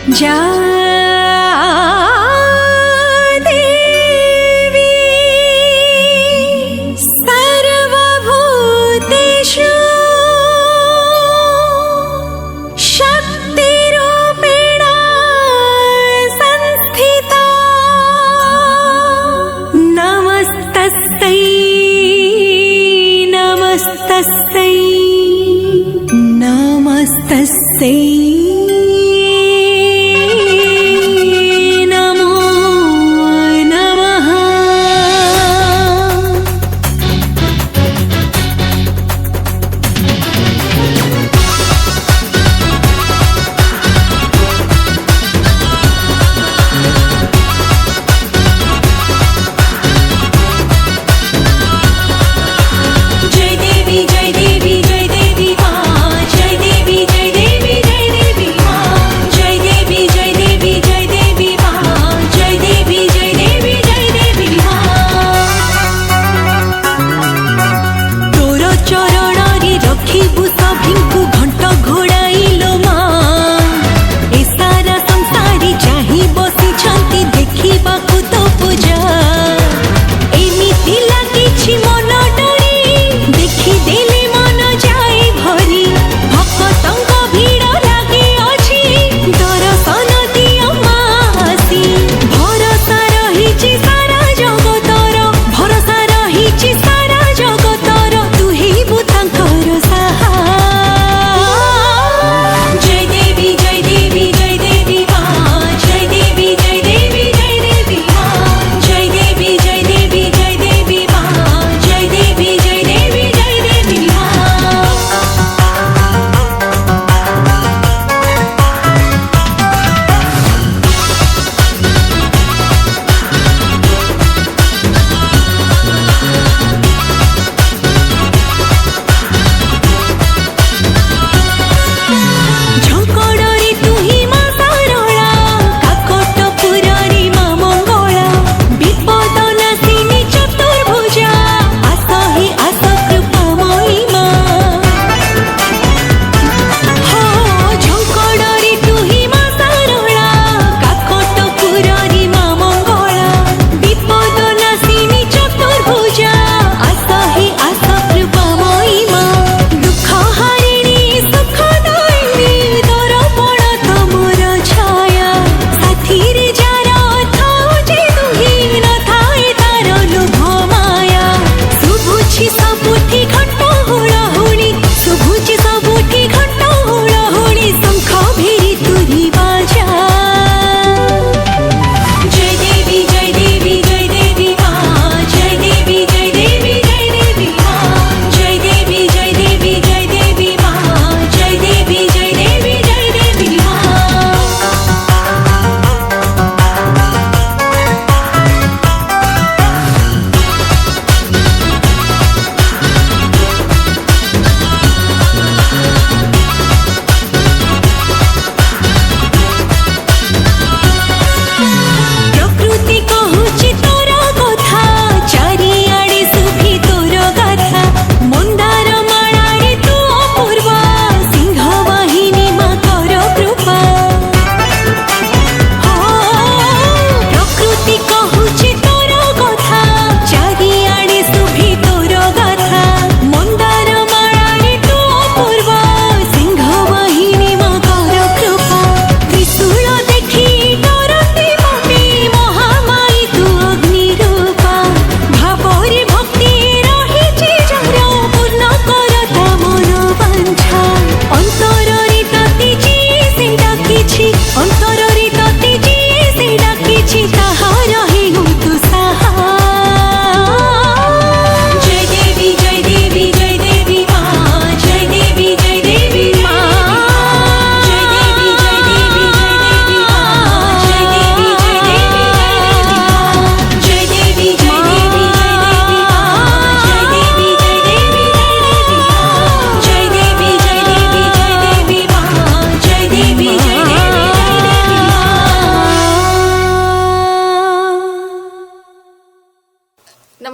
जा देवी सर्वभूतेषु शक्तिरूपेण संस्थिता नमस्तस्यै नमस्तस्यै नमस्तस्यै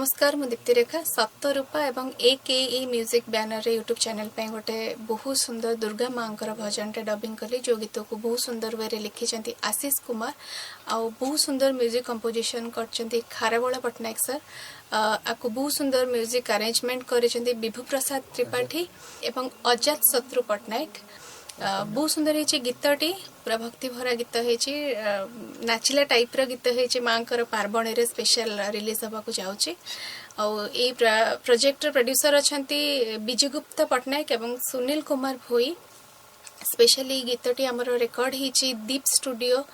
नमस्कार मु दीप्ति रेखा सप्तरूपा एवं AKE म्यूजिक बैनर रे यूट्यूब चैनल पे गोटे बहुत सुंदर दुर्गा माँ भजन रे डबिंग कली जो गीत को बहुत सुंदर वे लिखिं आशीष कुमार आउ बहुत सुंदर म्यूजिक कंपोजिशन कर खारबला पट्टनायक सर आपको बहुत सुंदर म्यूजिक अरेंजमेंट कर विभु प्रसाद त्रिपाठी एवं अजात शत्रु पट्टनायक बहुत सुंदर है गीतटी पूरा भक्ति भरा गीत है नाचिला टाइप गीत है माँ पार्वण रे स्पेशल रिलीज होगा जाऊँगी आई प्रोजेक्ट प्रोड्यूसर अच्छा विजयगुप्त पट्टनायक एवं सुनील कुमार भोई स्पेशली गीतटी आमर रेकर्ड होती दीप स्टूडियो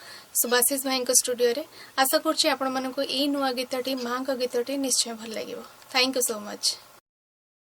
सुभाषिष भाई स्टूडियो रे आशा करुँच आपण मानक नुआ गीतटी माँ गीतटी निश्चय भल लगे। Thank you so much.